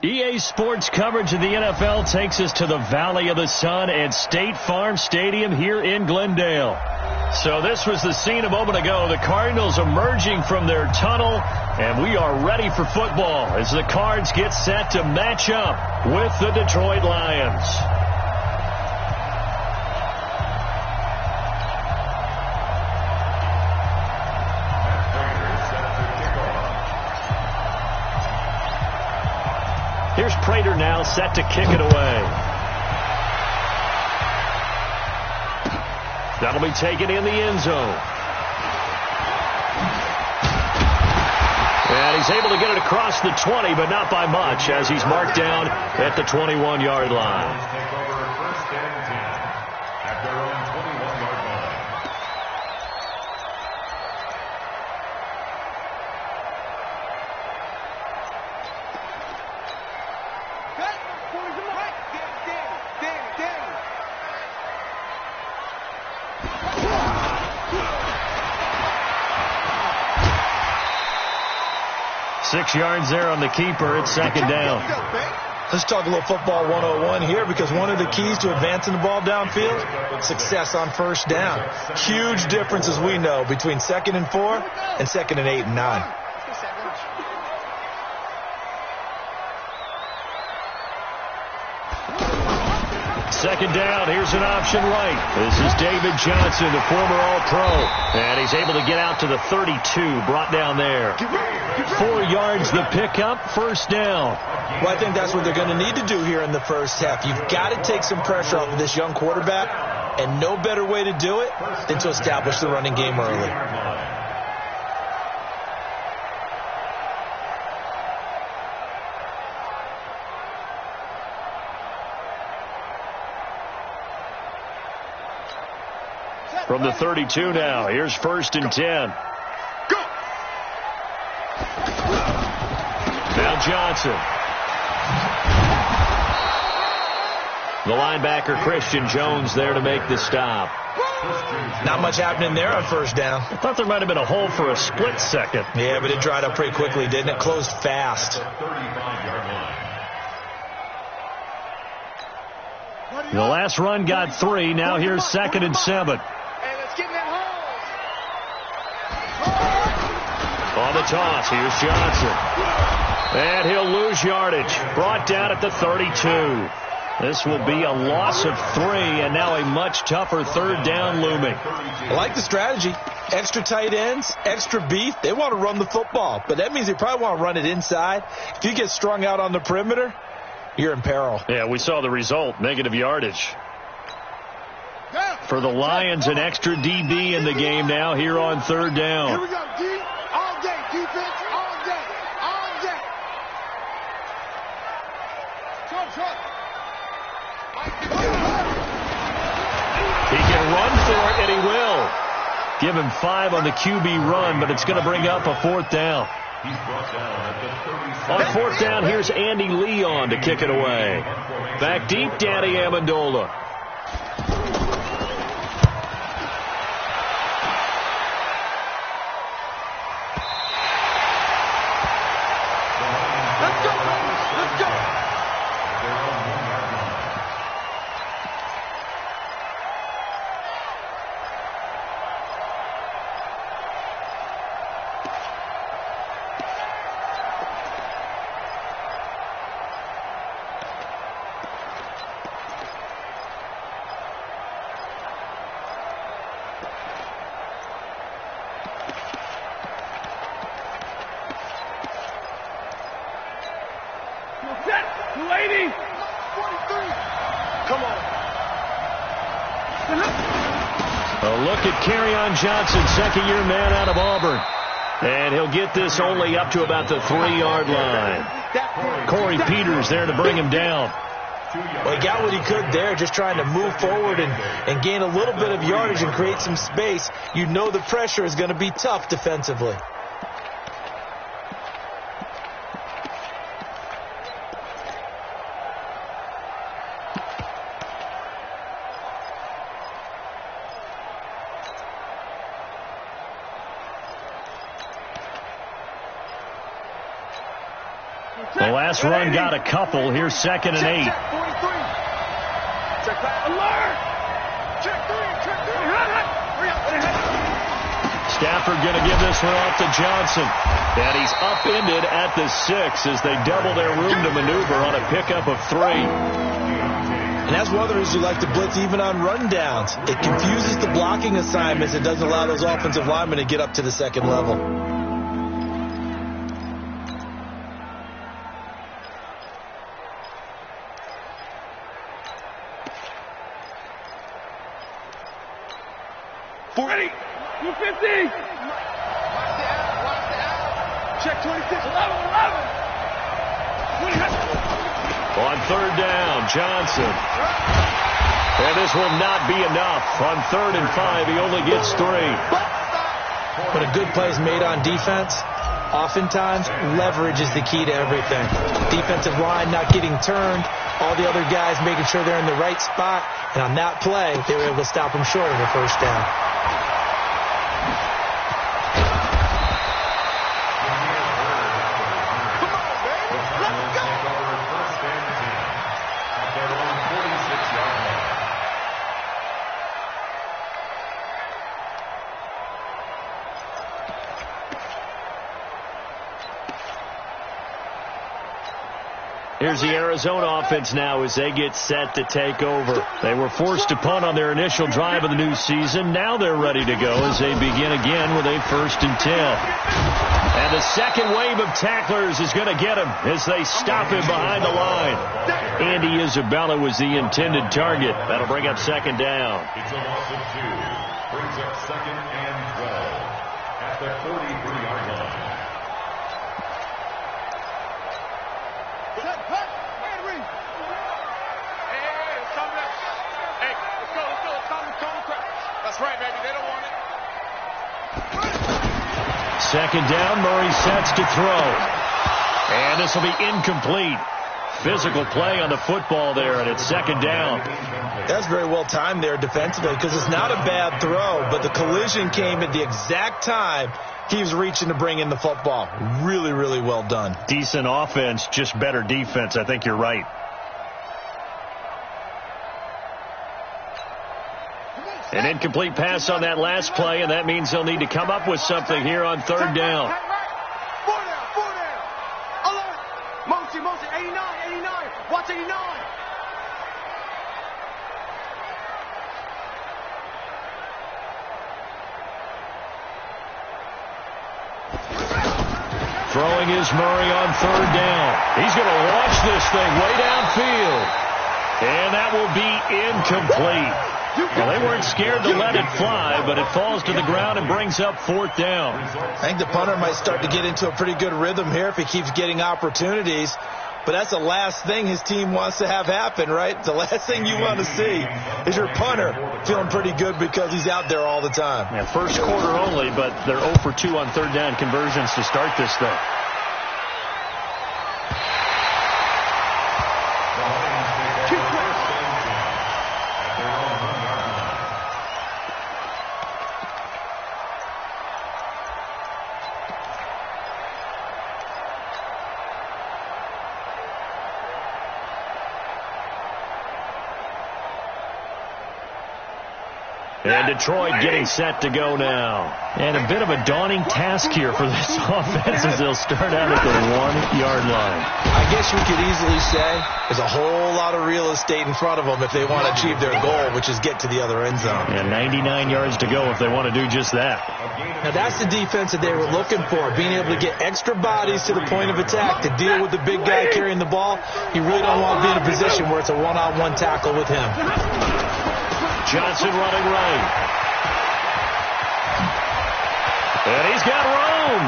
EA Sports coverage of the NFL takes us to the Valley of the Sun and State Farm Stadium here in Glendale. So this was the scene a moment ago. The Cardinals emerging from their tunnel, and we are ready for football as the Cards get set to match up with the Detroit Lions. Here's Prater now set to kick it away. That'll be taken in the end zone. And he's able to get it across the 20, but not by much, as he's marked down at the 21-yard line. Six yards there on the keeper. It's second down. Let's talk a little football 101 here, because one of the keys to advancing the ball downfield, success on first down. Huge difference, as we know, between 2nd and 4 and 2nd and 8 and 9. Second down, here's an option right. This is David Johnson, the former All-Pro. And he's able to get out to the 32, brought down there. 4 yards the pickup, first down. Well, I think that's what they're going to need to do here in the first half. You've got to take some pressure off of this young quarterback, and no better way to do it than to establish the running game early. From the 32 now, here's 1st and 10. Go. Now Johnson. The linebacker, Christian Jones, there to make the stop. Not much happening there on first down. I thought there might have been a hole for a split second. Yeah, but it dried up pretty quickly, didn't it? Closed fast. The last run got 3. Now here's 2nd and 7. On the toss, here's Johnson. And he'll lose yardage. Brought down at the 32. This will be a loss of 3, and now a much tougher third down looming. I like the strategy. Extra tight ends, extra beef. They want to run the football, but that means they probably want to run it inside. If you get strung out on the perimeter, you're in peril. Yeah, we saw the result, negative yardage. For the Lions, an extra DB in the game now here on third down. Here we go, D. All day, defense, all day, all day. He can run for it, and he will. Give him 5 on the QB run, but it's going to bring up a 4th down. On 4th down, here's Andy Leon to kick it away. Back deep, Danny Amendola. A look at Kerryon Johnson, second-year man out of Auburn. And he'll get this only up to about the 3-yard line. Corey Peters there to bring him down. Well, he got what he could there, just trying to move forward and gain a little bit of yardage and create some space. You know the pressure is going to be tough defensively. The last run got a couple. Here's 2nd and 8. Stafford going to give this one off to Johnson. And he's upended at the 6 as they double their room to maneuver on a pickup of 3. And that's one of the reasons you like to blitz even on rundowns. It confuses the blocking assignments. It doesn't allow those offensive linemen to get up to the second level. Ready. 250. Check 26. 11. On 3rd down, Johnson. And this will not be enough. On 3rd and 5, he only gets 3. When a good play is made on defense, oftentimes leverage is the key to everything. Defensive line not getting turned, all the other guys making sure they're in the right spot. And on that play, they were able to stop him short of a 1st down. Here's the Arizona offense now as they get set to take over. They were forced to punt on their initial drive of the new season. Now they're ready to go as they begin again with a 1st and 10. And the second wave of tacklers is going to get him as they stop him behind the line. Andy Isabella was the intended target. That'll bring up 2nd down. It's a loss of 2. Brings up 2nd and 12 at the 43-yard line. That's right, baby. They don't want it. 2nd down, Murray sets to throw. And this will be incomplete. Physical play on the football there, and it's 2nd down. That's very well timed there defensively because it's not a bad throw, but the collision came at the exact time he was reaching to bring in the football. Really, really well done. Decent offense, just better defense. I think you're right. An incomplete pass on that last play, and that means they'll need to come up with something here on 3rd down. 4 down. Alert. Mosi, 89. Watch 89. Throwing is Murray on 3rd down. He's going to launch this thing way downfield. And that will be incomplete. Well, they weren't scared to let it fly, but it falls to the ground and brings up 4th down. I think the punter might start to get into a pretty good rhythm here if he keeps getting opportunities. But that's the last thing his team wants to have happen, right? The last thing you want to see is your punter feeling pretty good because he's out there all the time. Yeah, 1st quarter only, but they're 0 for 2 on 3rd down conversions to start this thing. And Detroit getting set to go now. And a bit of a daunting task here for this offense as they'll start out at the 1-yard line. I guess we could easily say there's a whole lot of real estate in front of them if they want to achieve their goal, which is get to the other end zone. And 99 yards to go if they want to do just that. Now that's the defense that they were looking for, being able to get extra bodies to the point of attack to deal with the big guy carrying the ball. You really don't want to be in a position where it's a one-on-one tackle with him. Johnson running right. And he's got room.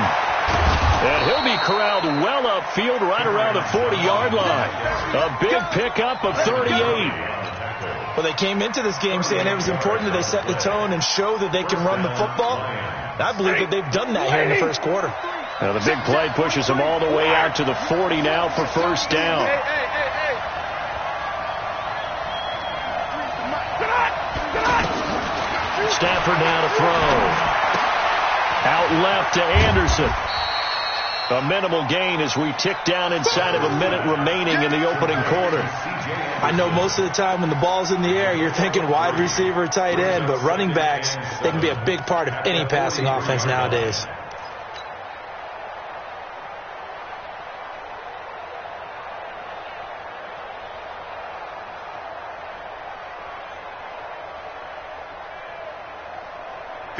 And he'll be corralled well upfield right around the 40-yard line. A big pickup of 38. Well, they came into this game saying it was important that they set the tone and show that they can run the football. And I believe that they've done that here in the 1st quarter. Now the big play pushes them all the way out to the 40 now for 1st down. Stafford now to throw. Out left to Anderson. A minimal gain as we tick down inside of a minute remaining in the opening quarter. I know most of the time when the ball's in the air, you're thinking wide receiver, tight end, but running backs, they can be a big part of any passing offense nowadays.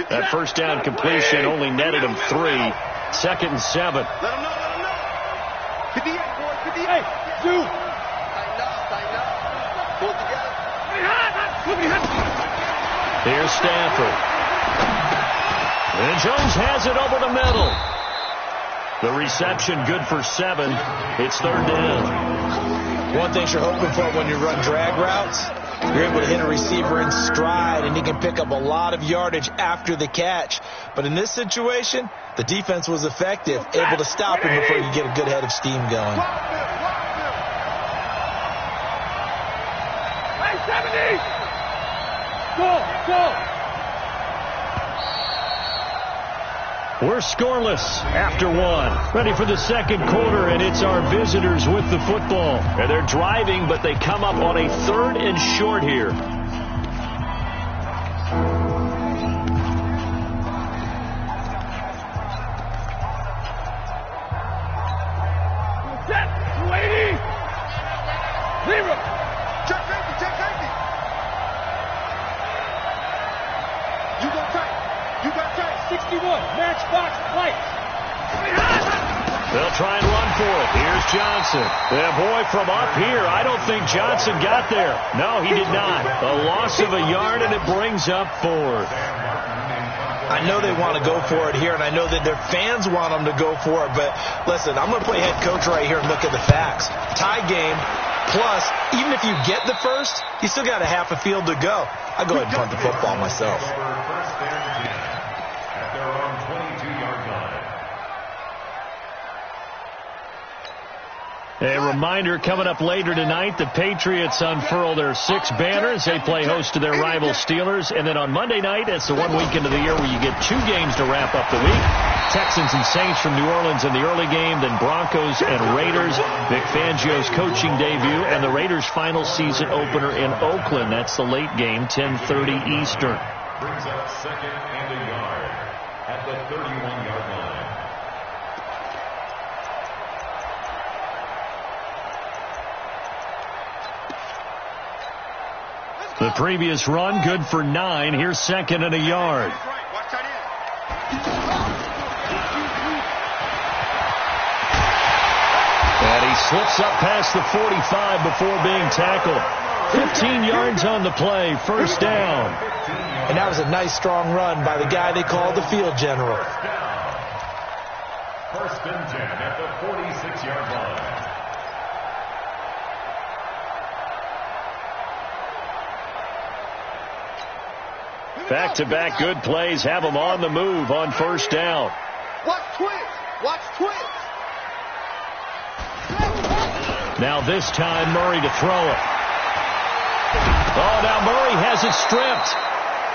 That first down completion only netted him 3. 2nd and 7. Let him know, let him know. 58, boys, 58. Two. Tighten up. Pull it together. Here's Stanford. And Jones has it over the middle. The reception good for 7. It's 3rd down. One thing you're hoping for when you run drag routes, you're able to hit a receiver in stride, and he can pick up a lot of yardage after the catch. But in this situation, the defense was effective, able to stop him before you get a good head of steam going. Hey, 70! Go! We're scoreless after 1. Ready for the second quarter, and it's our visitors with the football. And they're driving, but they come up on a 3rd and short here. Set! 280! Zero! Check safety! You got tight! 61, matchbox lights. They'll try and run for it. Here's Johnson. Yeah, boy, from up here, I don't think Johnson got there. No, he did not. A loss of a yard, and it brings up 4th. I know they want to go for it here, and I know that their fans want them to go for it, but listen, I'm going to play head coach right here and look at the facts. Tie game, plus, even if you get the first, you still got a half a field to go. I go ahead and punt the football myself. A reminder, coming up later tonight, the Patriots unfurl their 6 banners. They play host to their rival Steelers. And then on Monday night, it's the one weekend of the year where you get 2 games to wrap up the week. Texans and Saints from New Orleans in the early game, then Broncos and Raiders. Vic Fangio's coaching debut, and the Raiders' final season opener in Oakland. That's the late game, 10:30 Eastern. Brings up 2nd and a yard at the 31-yard line. The previous run, good for 9. Here's 2nd and a yard. And he slips up past the 45 before being tackled. 15 yards on the play, 1st down. And that was a nice, strong run by the guy they called the field general. 1st and 10 at the 46-yard line. Back-to-back good plays have them on the move on 1st down. Watch twins. Now this time Murray to throw it. Oh, now Murray has it stripped.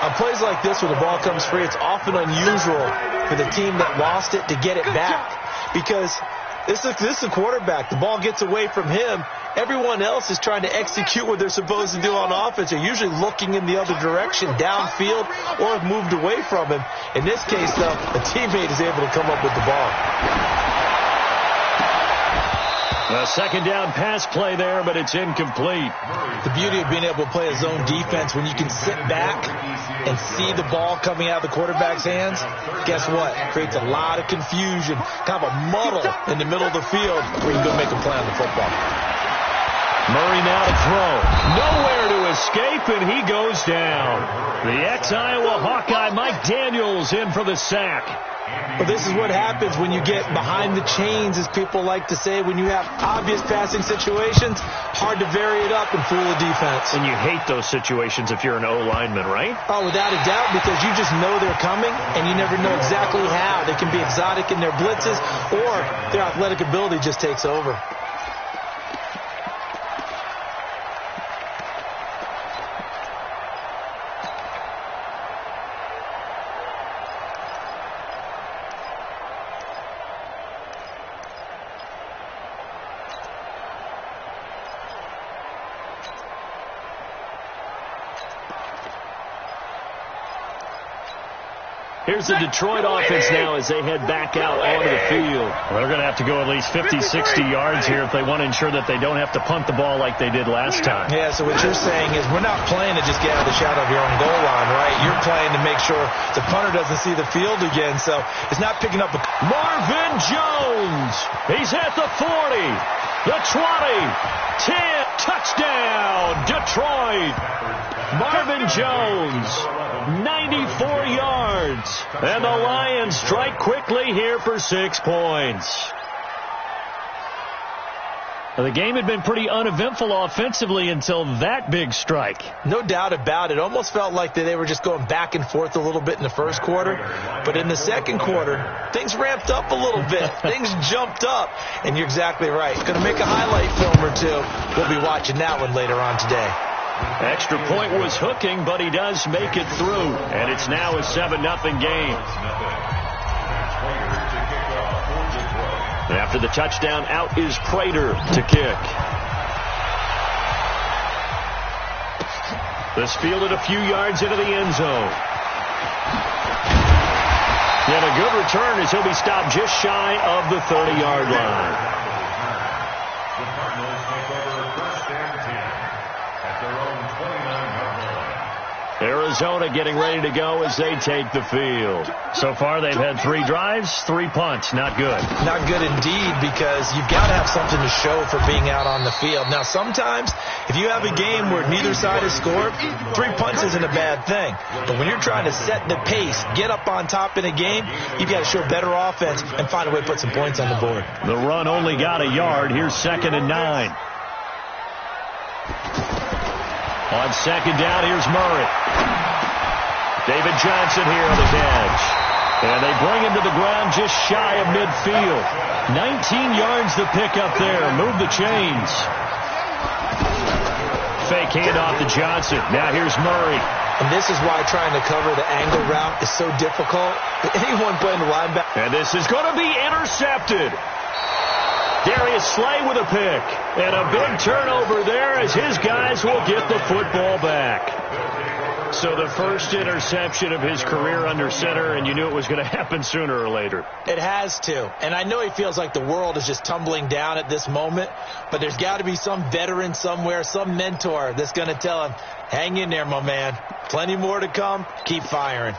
On plays like this where the ball comes free, it's often unusual for the team that lost it to get it back. Because this is a quarterback. The ball gets away from him. Everyone else is trying to execute what they're supposed to do on offense. They're usually looking in the other direction, downfield, or have moved away from him. In this case, though, a teammate is able to come up with the ball. A 2nd down pass play there, but it's incomplete. The beauty of being able to play a zone defense, when you can sit back and see the ball coming out of the quarterback's hands, guess what? It creates a lot of confusion, kind of a muddle in the middle of the field where you can go make a play on the football. Murray now to throw. Nowhere to escape, and he goes down. The ex-Iowa Hawkeye Mike Daniels in for the sack. Well, this is what happens when you get behind the chains, as people like to say. When you have obvious passing situations, hard to vary it up and fool the defense. And you hate those situations if you're an O-lineman, right? Oh, without a doubt, because you just know they're coming, and you never know exactly how. They can be exotic in their blitzes, or their athletic ability just takes over. Here's the Detroit offense now as they head back out onto the field. Well, they're going to have to go at least 50, 60 yards here if they want to ensure that they don't have to punt the ball like they did last time. Yeah, so what you're saying is we're not playing to just get out of the shadow of your own goal line, right? You're playing to make sure the punter doesn't see the field again, so it's not picking up a... Marvin Jones, he's at the 40, the 20, 10, touchdown, Detroit. Marvin Jones, 94 yards. And the Lions strike quickly here for 6 points. Now, the game had been pretty uneventful offensively until that big strike. No doubt about it. Almost felt like they were just going back and forth a little bit in the first quarter. But in the second quarter, things ramped up a little bit. Things jumped up. And you're exactly right. Going to make a highlight film or two. We'll be watching that one later on today. Extra point was hooking, but he does make it through. And it's now a 7-0 game. After the touchdown, out is Prater to kick. This fielded a few yards into the end zone. And a good return as he'll be stopped just shy of the 30-yard line. The Cardinals take over first and 10 at their own 29-yard line. Arizona getting ready to go as they take the field. So far, they've had 3 drives, 3 punts. Not good. Not good indeed, because you've got to have something to show for being out on the field. Now, sometimes, if you have a game where neither side has scored, 3 punts isn't a bad thing. But when you're trying to set the pace, get up on top in a game, you've got to show better offense and find a way to put some points on the board. The run only got a yard. Here's 2nd and 9. On 2nd down, here's Murray. David Johnson here on the catch. And they bring him to the ground just shy of midfield. 19 yards to pick up there. Move the chains. Fake handoff to Johnson. Now here's Murray. And this is why trying to cover the angle route is so difficult. Anyone playing the linebacker. And this is going to be intercepted. Darius Slay with a pick. And a big turnover there as his guys will get the football back. So the first interception of his career under center, and you knew it was going to happen sooner or later. It has to. And I know he feels like the world is just tumbling down at this moment, but there's got to be some veteran somewhere, some mentor that's going to tell him, hang in there, my man. Plenty more to come. Keep firing.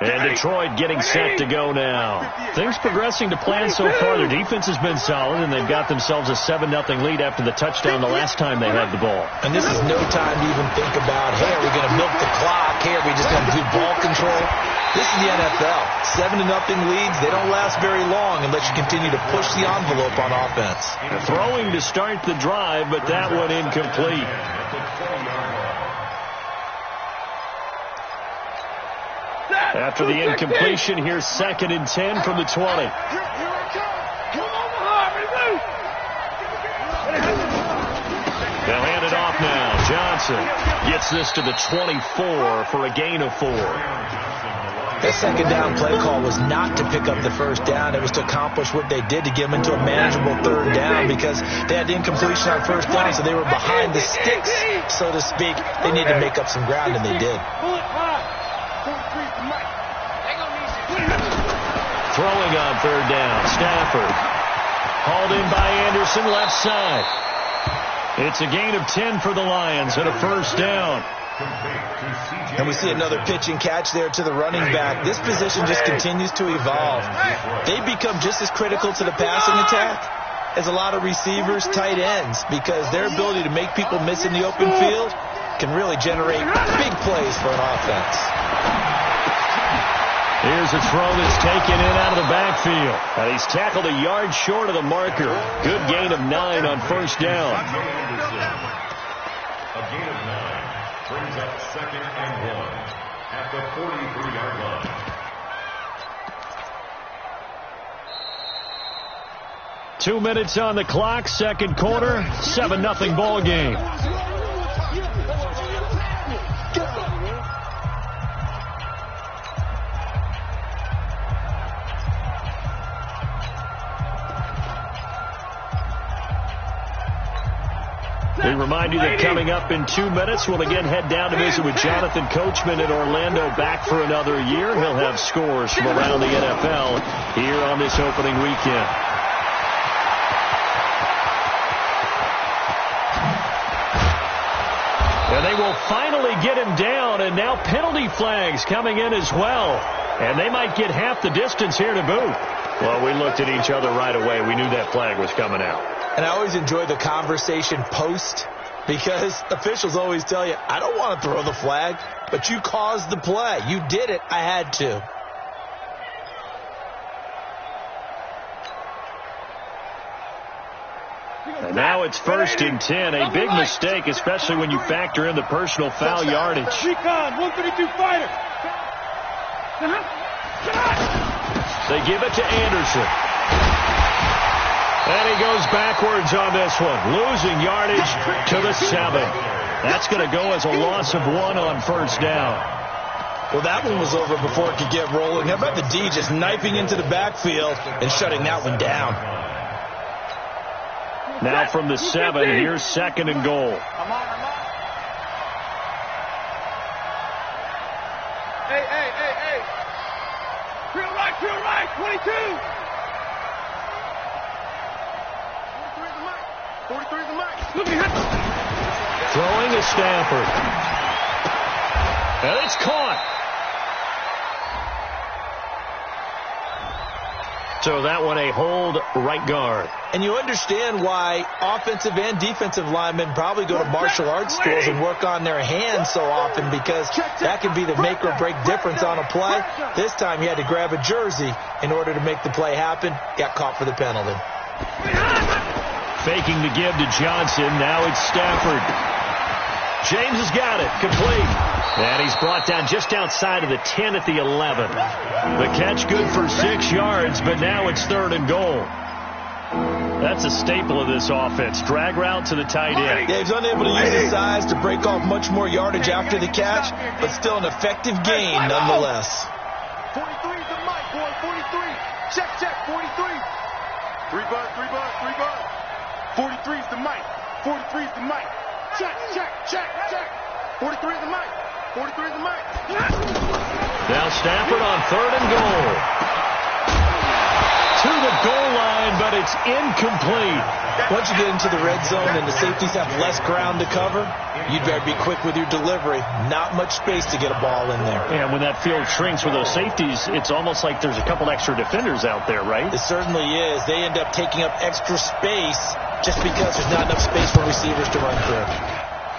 And Detroit getting set to go now. Things progressing to plan so far. Their defense has been solid, and they've got themselves a 7-0 lead after the touchdown the last time they had the ball. And this is no time to even think about, hey, are we going to milk the clock? Hey, are we just going to do ball control? This is the NFL. 7-0 leads, they don't last very long unless you continue to push the envelope on offense. Throwing to start the drive, but that one incomplete. After the incompletion, here's 2nd and 10 from the 20. They'll hand it off now. Johnson gets this to the 24 for a gain of 4. That 2nd down play call was not to pick up the 1st down. It was to accomplish what they did to get them into a manageable 3rd down because they had the incompletion on 1st down, so they were behind the sticks, so to speak. They needed to make up some ground, and they did. Throwing on 3rd down. Stafford. Hauled in by Anderson, left side. It's a gain of 10 for the Lions and a 1st down. And we see another pitch and catch there to the running back. This position just continues to evolve. They become just as critical to the passing attack as a lot of receivers, tight ends, because their ability to make people miss in the open field can really generate big plays for an offense. Here's a throw that's taken in out of the backfield. He's tackled a yard short of the marker. Good gain of 9 on 1st down. A gain of 9 brings up 2nd and 1 at the 43-yard line. Two minutes on the clock, 2nd quarter, 7-0 ball game. We remind you that coming up in 2 minutes, we'll again head down to visit with Jonathan Coachman in Orlando, back for another year. He'll have scores from around the NFL here on this opening weekend. And they will finally get him down, and now penalty flags coming in as well. And they might get half the distance here to boot. Well, we looked at each other right away. We knew that flag was coming out. And I always enjoy the conversation post, because officials always tell you, I don't want to throw the flag, but you caused the play. You did it. I had to. And now it's 1st and 10. A big mistake, especially when you factor in the personal foul yardage. Recon, 132 fighter. They give it to Anderson. And he goes backwards on this one, losing yardage to the 7. That's going to go as a loss of 1 on 1st down. Well, that one was over before it could get rolling. How about the D just knifing into the backfield and shutting that one down? Now from the 7, here's 2nd and goal. Hey. To the right, 22. 43 is the mic. Throwing to Stafford. And it's caught. So that one a hold right guard. And you understand why offensive and defensive linemen probably go to martial arts schools and work on their hands so often, because that can be the make or break difference on a play. This time he had to grab a jersey in order to make the play happen. Got caught for the penalty. Faking the give to Johnson. Now it's Stafford. James has got it. Complete. And he's brought down just outside of the 10 at the 11. The catch good for 6 yards, but now it's 3rd and goal. That's a staple of this offense. Drag route to the tight end. Yeah, he's unable to use his size to break off much more yardage after the catch, but still an effective gain nonetheless. 43 is the mic, boy. 43. Check. 43. 3 bud. 43 is the mic. 43 is the mic. Check. 43 is the mic. 43 is the mic. Now Stafford on 3rd and goal. To the goal line, but it's incomplete. Once you get into the red zone and the safeties have less ground to cover, you'd better be quick with your delivery. Not much space to get a ball in there. And when that field shrinks with those safeties, it's almost like there's a couple extra defenders out there, right? It certainly is. They end up taking up extra space just because there's not enough space for receivers to run through.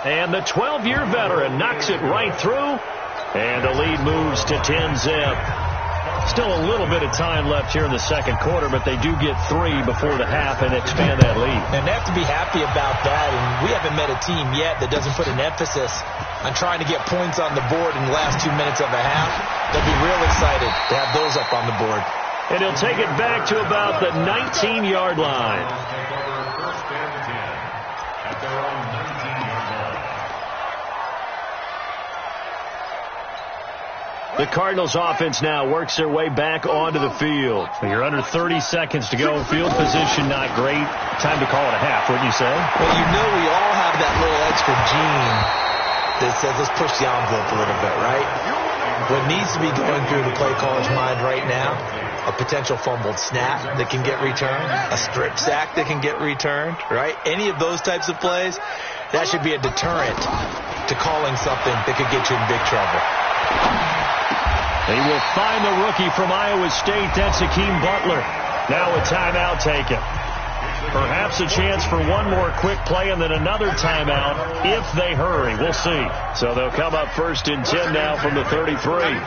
And the 12-year veteran knocks it right through, and the lead moves to 10-zip. Still a little bit of time left here in the second quarter, but they do get 3 before the half and expand that lead. And they have to be happy about that, and we haven't met a team yet that doesn't put an emphasis on trying to get points on the board in the last 2 minutes of a half. They'll be real excited to have those up on the board. And he'll take it back to about the 19-yard line. The Cardinals offense now works their way back onto the field. You're under 30 seconds to go. Field position not great. Time to call it a half, wouldn't you say? Well, you know we all have that little extra gene that says let's push the envelope a little bit, right? What needs to be going through the play caller's mind right now, a potential fumbled snap that can get returned, a strip sack that can get returned, right? Any of those types of plays, that should be a deterrent to calling something that could get you in big trouble. They will find the rookie from Iowa State. That's Hakeem Butler. Now a timeout taken. Perhaps a chance for one more quick play and then another timeout if they hurry. We'll see. So they'll come up 1st and 10 now from the 33. Hey,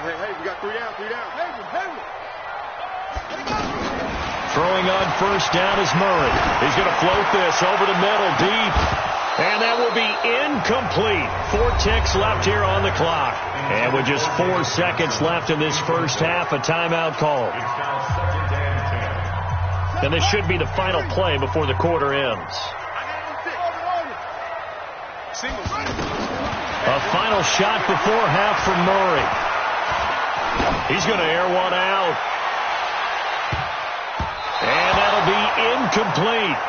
we got 3 down. Throwing on 1st down is Murray. He's going to float this over the middle deep. And that will be incomplete. 4 ticks left here on the clock. And with just 4 seconds left in this first half, a timeout call. And this should be the final play before the quarter ends. A final shot before half from Murray. He's going to air one out. And that'll be incomplete.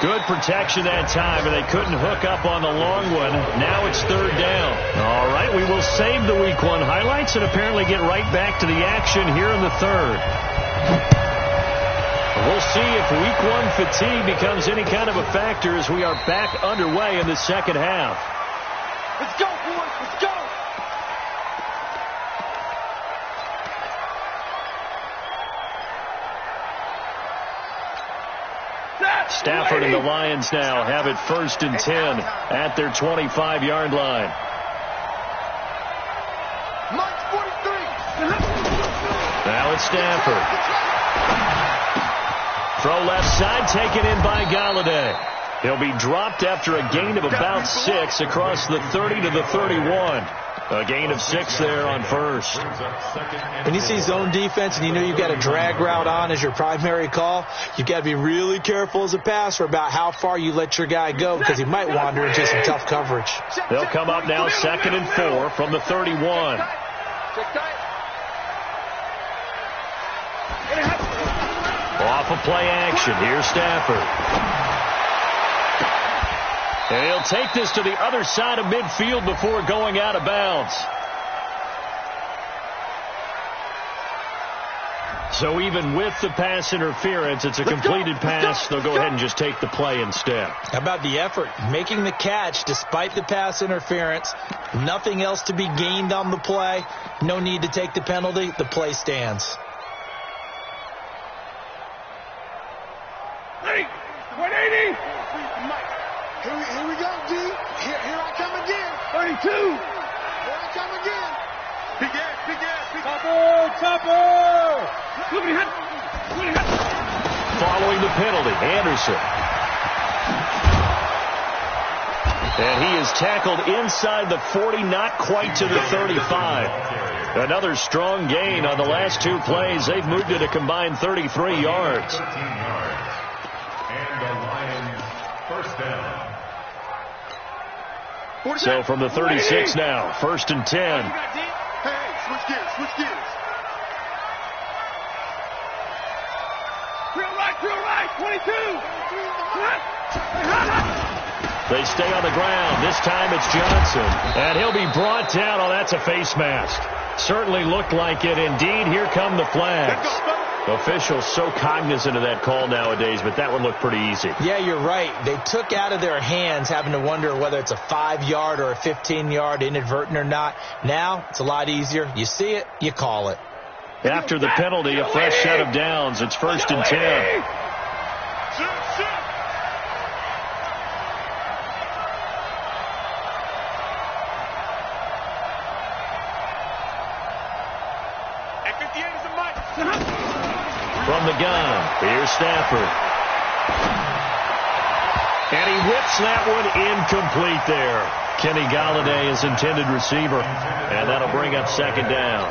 Good protection that time, and they couldn't hook up on the long one. Now it's third down. All right, we will save the Week 1 highlights and apparently get right back to the action here in the third. We'll see if Week 1 fatigue becomes any kind of a factor as we are back underway in the second half. Let's go, boys. Let's go. Stafford and the Lions now have it 1st and 10 at their 25-yard line. Now it's Stafford. Throw left side, taken in by Galladay. He'll be dropped after a gain of about 6 across the 30 to the 31. A gain of 6 there on first. When you see zone defense and you know you've got a drag route on as your primary call, you've got to be really careful as a passer about how far you let your guy go because he might wander into some tough coverage. They'll come up now 2nd and 4 from the 31. Off of play action. Here's Stafford. And he'll take this to the other side of midfield before going out of bounds. So even with the pass interference, it's a completed pass. They'll go ahead and just take the play instead. How about the effort? Making the catch despite the pass interference. Nothing else to be gained on the play. No need to take the penalty. The play stands. 180. Here we go, D. Here I come again. 32. Here I come again. Big ass. Topper. Following the penalty, Anderson. And he is tackled inside the 40, not quite to the 35. Another strong gain on the last 2 plays. They've moved it a combined 33 yards. And the Lions first down. So from the 36 now, 1st and 10. Hey, switch gears. Drill right, 22. They stay on the ground. This time it's Johnson. And he'll be brought down. Oh, that's a face mask. Certainly looked like it. Indeed, here come the flags. Officials so cognizant of that call nowadays, but that would look pretty easy. Yeah, you're right. They took out of their hands having to wonder whether it's a 5-yard or a 15-yard inadvertent or not. Now, it's a lot easier. You see it, you call it. After the penalty, a fresh set of downs. It's 1st and 10. From the gun, here's Stafford. And he whips that one incomplete there. Kenny Galladay is intended receiver, and that'll bring up 2nd down.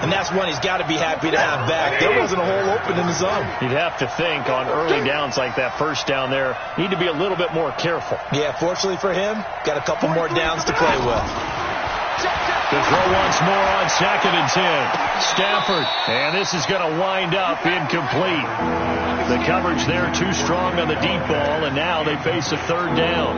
And that's one he's got to be happy to have back. There wasn't a hole open in the zone. You'd have to think on early downs like that, 1st down there, need to be a little bit more careful. Yeah, fortunately for him, got a couple more downs to play with. The throw once more on 2nd and 10. Stafford, and this is going to wind up incomplete. The coverage there too strong on the deep ball, and now they face a 3rd down.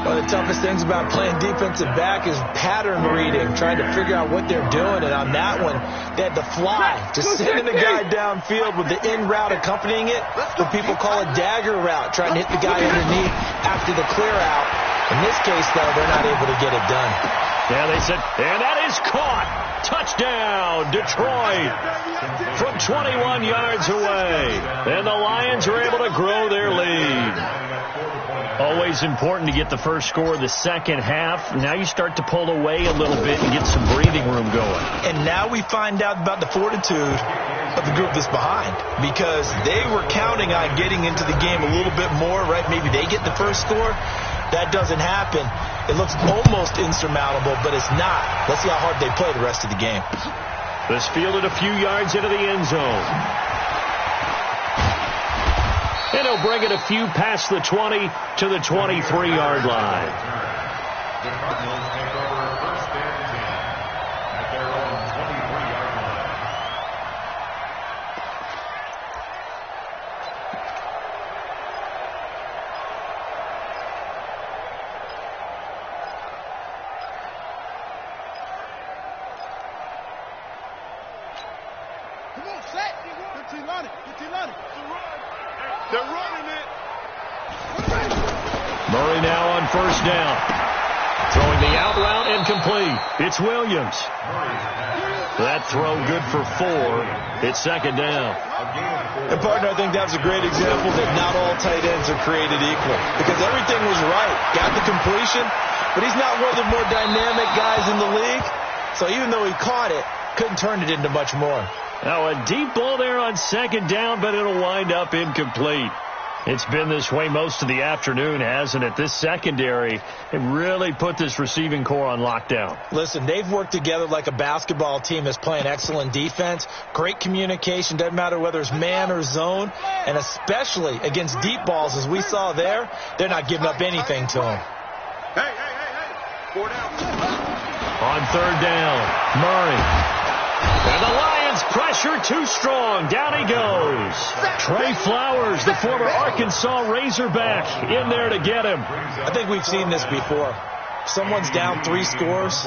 One of the toughest things about playing defensive back is pattern reading, trying to figure out what they're doing. And on that one, they had the fly, just sending the guy downfield with the in route accompanying it, what people call a dagger route, trying to hit the guy underneath after the clear out. In this case, though, they're not able to get it done. Yeah, they said, and that is caught. Touchdown, Detroit, from 21 yards away. And the Lions are able to grow their lead. Always important to get the first score of the second half. Now you start to pull away a little bit and get some breathing room going. And now we find out about the fortitude of the group that's behind, because they were counting on getting into the game a little bit more, right? Maybe they get the first score. That doesn't happen. It looks almost insurmountable, but it's not. Let's see how hard they play the rest of the game. This fielded a few yards into the end zone. And he'll bring it a few past the 20 to the 23-yard line. The Cardinals take over 1st and 10 at their own 23-yard line. They're running it. Murray now on first down. Throwing the out route incomplete. It's Williams. That throw good for 4. It's second down. And, partner, I think that's a great example that not all tight ends are created equal. Because everything was right. Got the completion, but he's not one of the more dynamic guys in the league. So even though he caught it, couldn't turn it into much more. Now a deep ball there on second down, but it'll wind up incomplete. It's been this way most of the afternoon, hasn't it? This secondary, it really put this receiving core on lockdown. Listen, they've worked together like a basketball team that's playing excellent defense. Great communication, doesn't matter whether it's man or zone. And especially against deep balls, as we saw there, they're not giving up anything to them. Hey. 4 down. On third down, Murray. And the Lions pressure too strong. Down he goes. Trey Flowers, the former Arkansas Razorback, in there to get him. I think we've seen this before. Someone's down 3 scores.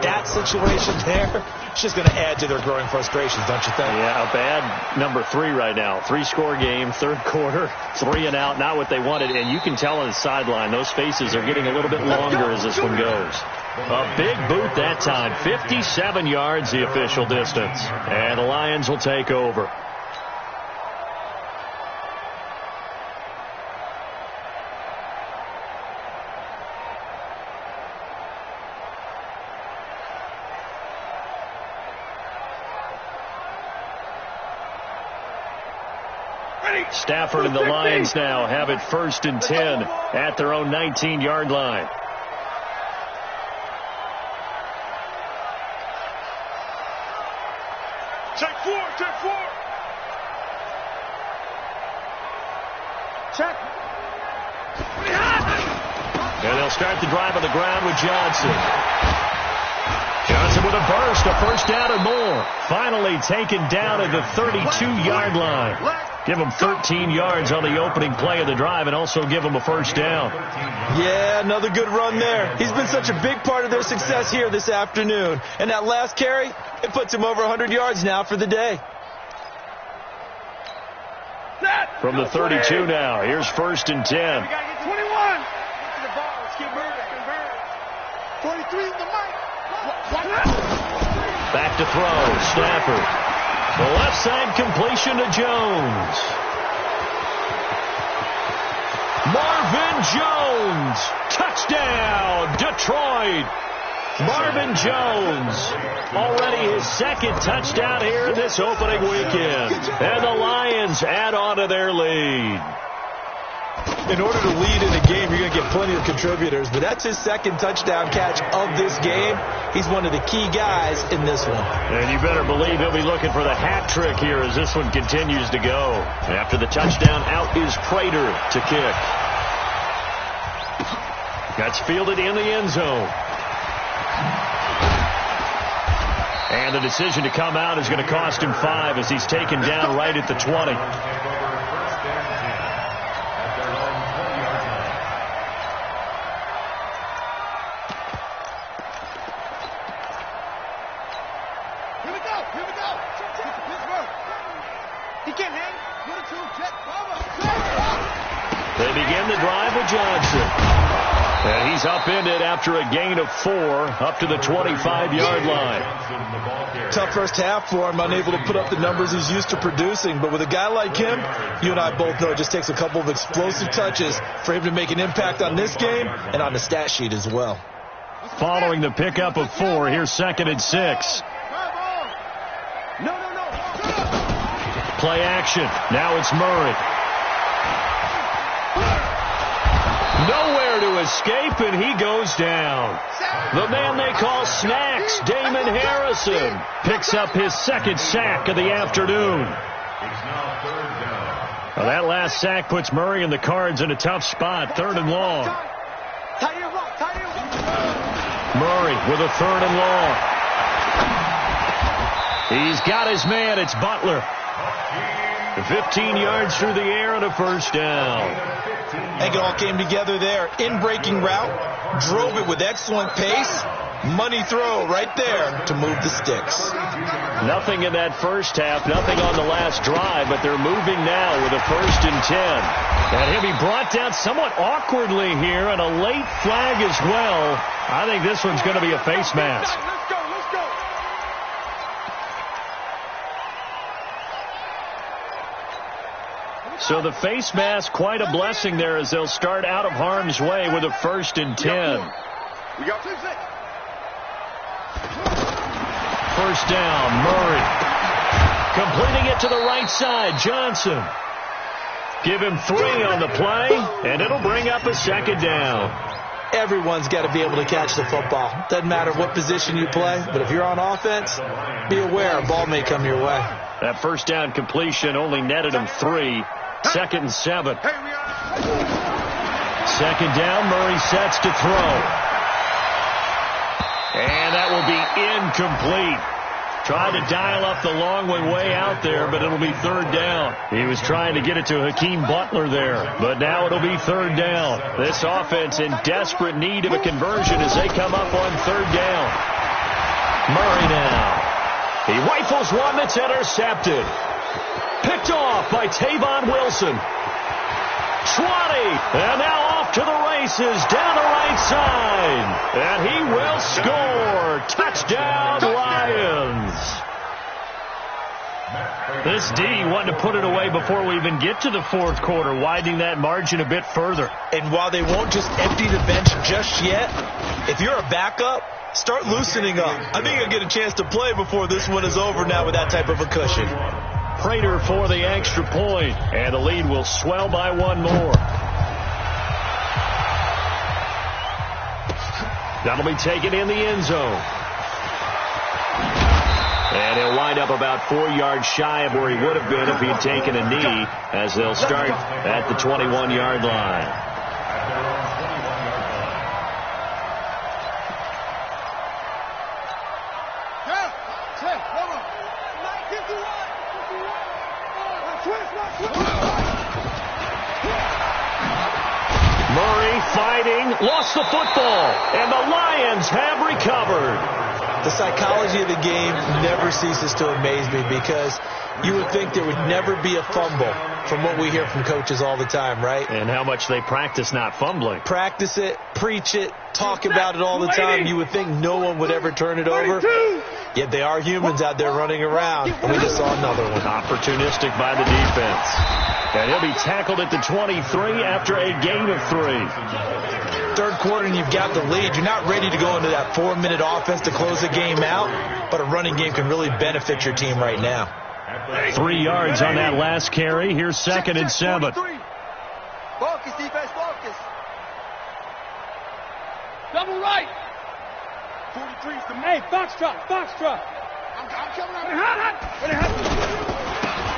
That situation there, it's just going to add to their growing frustrations, don't you think? Yeah, a bad number 3 right now. 3-score game, third quarter, 3 and out, not what they wanted. And you can tell on the sideline, those faces are getting a little bit longer as this one goes. A big boot that time. 57 yards the official distance. And the Lions will take over. Stafford and the Lions now have it 1st and 10 at their own 19-yard line. Check 4. Check. And they'll start the drive on the ground with Johnson. Johnson with a burst, a first down and more. Finally taken down at the 32-yard line. Give him 13 yards on the opening play of the drive and also give him a first down. Yeah, another good run there. He's been such a big part of their success here this afternoon. And that last carry, it puts him over 100 yards now for the day. From the 32 now, here's 1st and 10. We got to get 21. Get to the ball. Let's keep moving. 43 in the mic. Back to throw. Stafford. The left side completion to Jones. Marvin Jones. Touchdown, Detroit. Marvin Jones. Already his 2nd touchdown here in this opening weekend. And the Lions add on to their lead. In order to lead in a game, you're going to get plenty of contributors, but that's his 2nd touchdown catch of this game. He's one of the key guys in this one. And you better believe he'll be looking for the hat trick here as this one continues to go. After the touchdown, out is Prater to kick. That's fielded in the end zone. And the decision to come out is going to cost him 5 as he's taken down right at the 20. They begin the drive with Johnson. And he's upended after a gain of 4 up to the 25-yard line. Tough first half for him, unable to put up the numbers he's used to producing. But with a guy like him, you and I both know it just takes a couple of explosive touches for him to make an impact on this game and on the stat sheet as well. Following the pickup of 4, here's 2nd and 6. Play action. Now it's Murray. Nowhere to escape, and he goes down. The man they call Snacks, Damon Harrison, picks up his 2nd sack of the afternoon. Well, that last sack puts Murray and the Cards in a tough spot, 3rd and long. Murray with a 3rd and long. He's got his man. It's Butler. 15 yards through the air and a first down. I think it all came together there. In-breaking route, drove it with excellent pace. Money throw right there to move the sticks. Nothing in that first half, nothing on the last drive, but they're moving now with a 1st and 10. And he'll be brought down somewhat awkwardly here, and a late flag as well. I think this one's going to be a face mask. Let's go, let's go. So the face mask, quite a blessing there as they'll start out of harm's way with a 1st and 10. We got 2 seconds. First down, Murray. Completing it to the right side, Johnson. Give him 3 on the play, and it'll bring up a 2nd down. Everyone's got to be able to catch the football. Doesn't matter what position you play, but if you're on offense, be aware a ball may come your way. That first down completion only netted him 3. 2nd and 7. 2nd down, Murray sets to throw. And that will be incomplete. Tried to dial up the long one way out there, but it'll be 3rd down. He was trying to get it to Hakeem Butler there, but now it'll be 3rd down. This offense in desperate need of a conversion as they come up on 3rd down. Murray now. He rifles one that's intercepted. Picked off by Tavon Wilson. 20, and now off to the races down the right side. And he will score. Touchdown, Lions. This D wanting to put it away before we even get to the 4th quarter, widening that margin a bit further. And while they won't just empty the bench just yet, if you're a backup, start loosening up. I think you'll get a chance to play before this one is over now with that type of a cushion. Prater for the extra point, and the lead will swell by 1 more. That'll be taken in the end zone. And he'll wind up about 4 yards shy of where he would have been if he had taken a knee, as they'll start at the 21-yard line. Murray fighting, lost the football, and the Lions have recovered. The psychology of the game never ceases to amaze me because you would think there would never be a fumble from what we hear from coaches all the time, right? And how much they practice not fumbling. Practice it, preach it, talk about it all the time. You would think no one would ever turn it over. Yet they are humans out there running around, and we just saw another one. Opportunistic by the defense. And he'll be tackled at the 23 after a gain of 3. 3rd quarter and you've got the lead. You're not ready to go into that 4-minute offense to close the game out, but a running game can really benefit your team right now. 3 yards on that last carry. Here's 2nd and 7. Focus, defense, focus. Double right. 43's the main. Foxtrot. I'm coming out.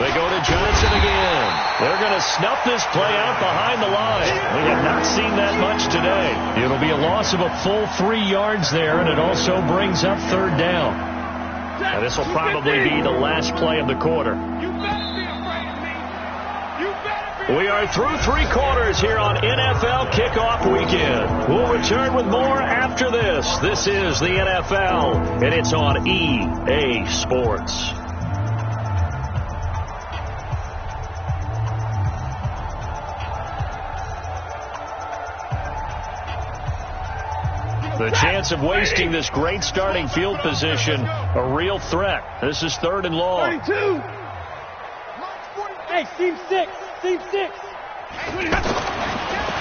They go to Johnson again. They're going to snuff this play out behind the line. We have not seen that much today. It'll be a loss of a full 3 yards there, and it also brings up 3rd down. And this will probably be the last play of the quarter. We are through 3 quarters here on NFL Kickoff Weekend. We'll return with more after this. This is the NFL, and it's on EA Sports. The chance of wasting this great starting field position, a real threat. This is 3rd and long. 32. Hey, Team 6.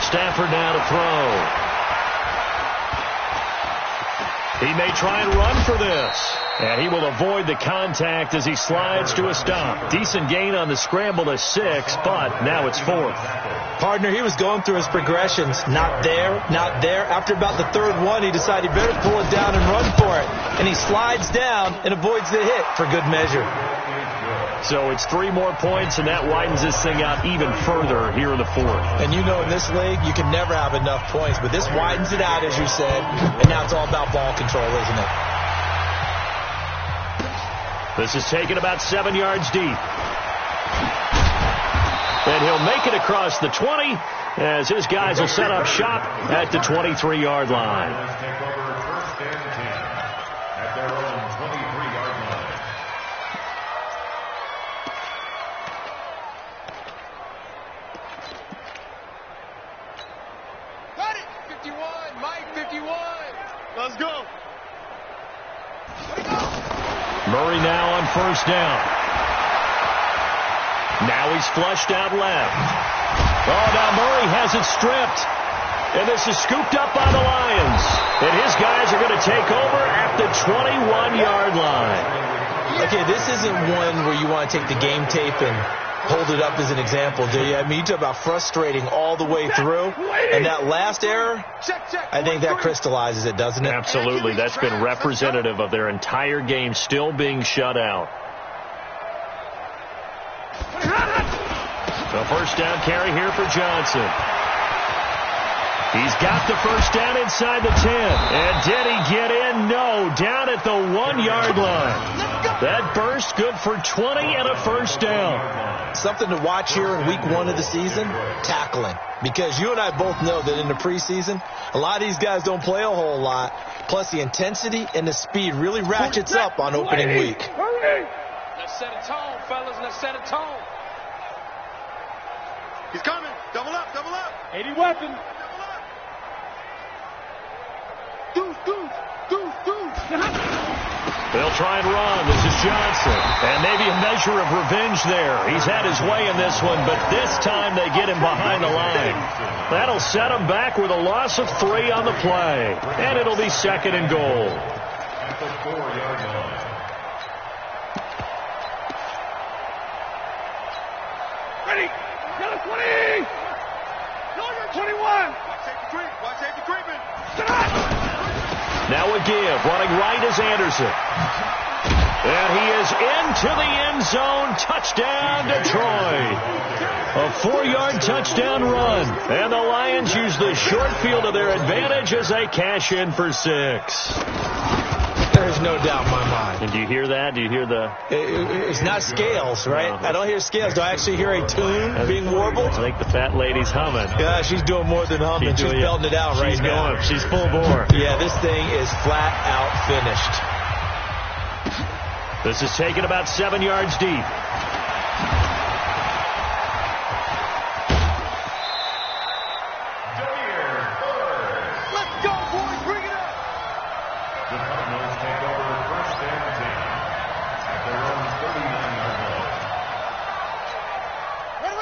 Stafford now to throw. He may try and run for this. And he will avoid the contact as he slides to a stop. Decent gain on the scramble to 6, but now it's 4th. Partner, he was going through his progressions. Not there. After about the 3rd one, he decided he better pull it down and run for it. And he slides down and avoids the hit for good measure. So it's 3 more points, and that widens this thing out even further here in the 4th. And you know in this league, you can never have enough points. But this widens it out, as you said. And now it's all about ball control, isn't it? This is taken about 7 yards deep. And he'll make it across the 20 as his guys will set up shop at the 23-yard line. Murray now on first down. Now he's flushed out left. Oh, now Murray has it stripped. And this is scooped up by the Lions. And his guys are going to take over at the 21-yard line. Okay, this isn't one where you want to take the game tape and hold it up as an example, do you? I mean, you talk about frustrating all the way through. And that last error, I think that crystallizes it, doesn't it? Absolutely. That's been representative of their entire game still being shut out. The first down carry here for Johnson. He's got the first down inside the 10. And did he get in? No. Down at the 1-yard line. That burst good for 20 and a first down. Something to watch here in week 1 of the season, tackling. Because you and I both know that in the preseason, a lot of these guys don't play a whole lot. Plus the intensity and the speed really ratchets up on opening week. Let's set a tone, fellas. Let's set a tone. He's coming. Double up, double up. 80 weapon. They'll try and run. This is Johnson. And maybe a measure of revenge there. He's had his way in this one, but this time they get him behind the line. That'll set him back with a loss of 3 on the play. And it'll be second and goal. At the 4-yard line. Ready. Yellow 20. Yellow 21. Watch safety creep. Watch safety creeping. Now a give. Running right is Anderson. And he is into the end zone. Touchdown, Detroit. A 4-yard touchdown run. And the Lions use the short field to their advantage as they cash in for 6. There's no doubt in my mind. And do you hear that? Do you hear the... It's not scales, right? I don't hear scales. Do I actually hear a tune being warbled? I think the fat lady's humming. Yeah, she's doing more than humming. She's belting it out right now. She's full bore. Yeah, this thing is flat out finished. This is taken about 7 yards deep.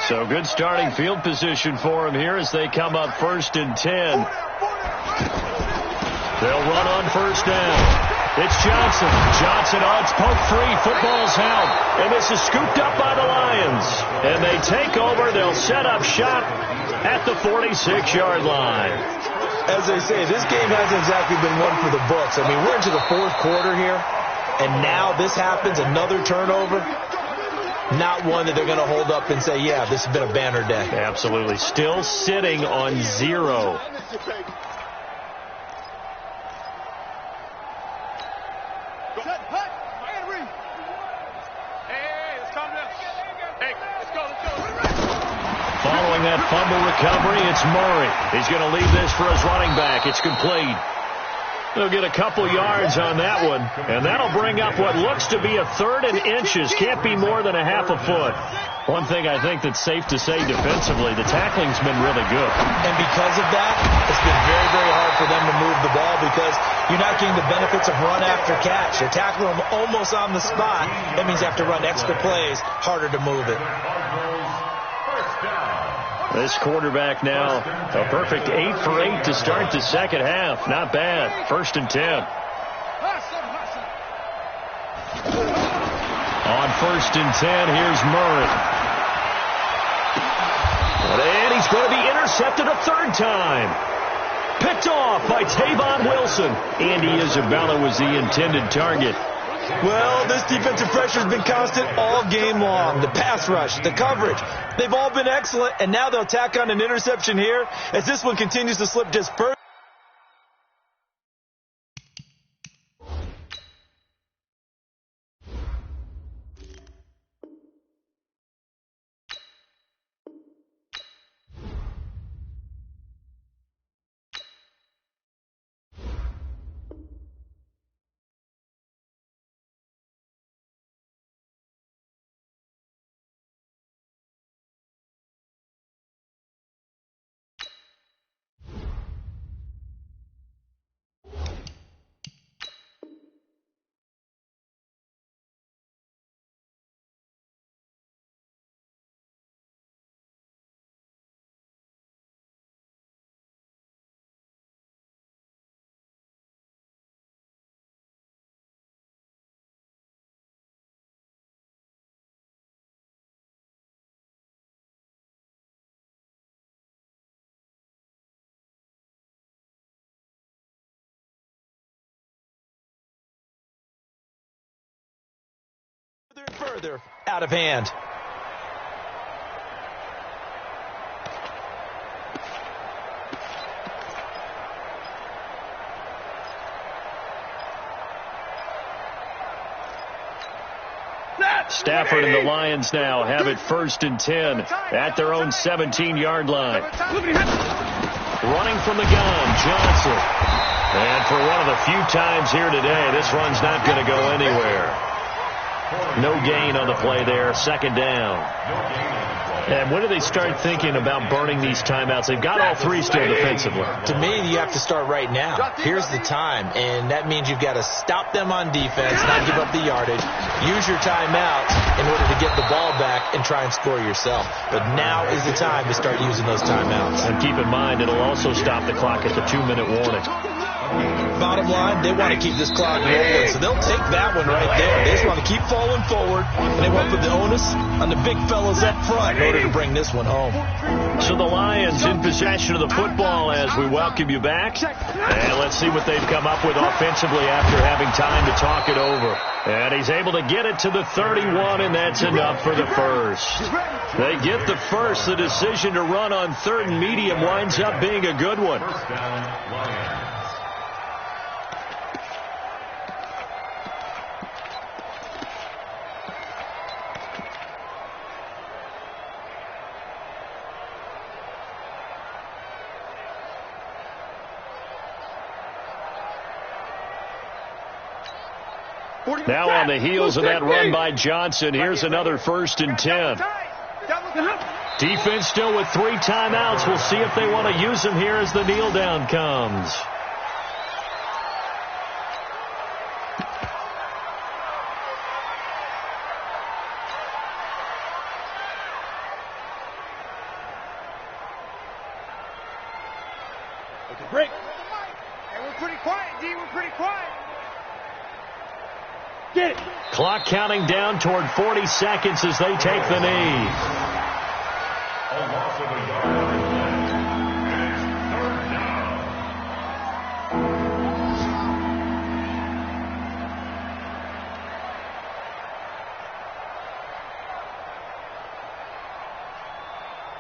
So good starting field position for him here as they come up 1st and 10. They'll run on first down. It's Johnson. Johnson, it's poke free. Football's out. And this is scooped up by the Lions. And they take over. They'll set up shop at the 46-yard line. As they say, this game hasn't exactly been one for the books. I mean, we're into the 4th quarter here. And now this happens, another turnover. Not one that they're going to hold up and say, yeah, this has been a banner day. Absolutely. Still sitting on 0. Following that fumble recovery, it's Murray. He's going to leave this for his running back. It's complete. They'll get a couple yards on that one, and that'll bring up what looks to be a 3rd and inches. Can't be more than a half a foot. One thing I think that's safe to say defensively, the tackling's been really good. And because of that, it's been very, very hard for them to move the ball because you're not getting the benefits of run after catch. You're tackling them almost on the spot. That means you have to run extra plays, harder to move it. This quarterback now, a perfect 8 for 8 to start the second half. Not bad. 1st and 10. On 1st and 10, here's Murray. And he's going to be intercepted a 3rd time. Picked off by Tavon Wilson. Andy Isabella was the intended target. Well, this defensive pressure has been constant all game long. The pass rush, the coverage, they've all been excellent, and now they'll tack on an interception here as this one continues to slip just further. Further out of hand. Stafford and the Lions now have it 1st and 10 at their own 17-yard line. Running from the gun, Johnson. And for one of the few times here today, this run's not going to go anywhere. No gain on the play there, 2nd down. And when do they start thinking about burning these timeouts? They've got all 3 still defensively. To me, you have to start right now. Here's the time, and that means you've got to stop them on defense, not give up the yardage. Use your timeouts in order to get the ball back and try and score yourself. But now is the time to start using those timeouts. And keep in mind, it'll also stop the clock at the 2-minute warning. Bottom line, they want to keep this clock rolling, so they'll take that one right there. They just want to keep falling forward, and they want to put the onus on the big fellas up front in order to bring this one home. So the Lions in possession of the football as we welcome you back. And let's see what they've come up with offensively after having time to talk it over. And he's able to get it to the 31, and that's enough for the first. They get the first. The decision to run on 3rd and medium winds up being a good one. First down, Lions. Now on the heels of that run by Johnson, here's another 1st and 10. Defense still with 3 timeouts. We'll see if they want to use them here as the kneel down comes. Break. Hey, we're pretty quiet, D. We're pretty quiet. Get it. Clock counting down toward 40 seconds as they take the knee. A loss of a yard. And it's 3rd down.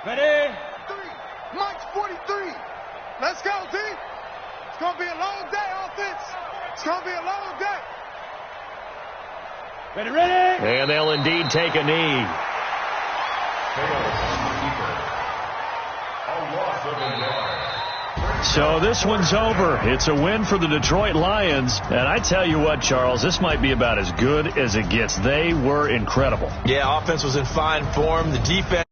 Ready? 3. Mike's 43. Let's go, D. It's going to be a long day, offense. It's going to be a long day. Ready, ready? And they'll indeed take a knee. A loss of a yard. So this one's over. It's a win for the Detroit Lions. And I tell you what, Charles, this might be about as good as it gets. They were incredible. Yeah, offense was in fine form. The defense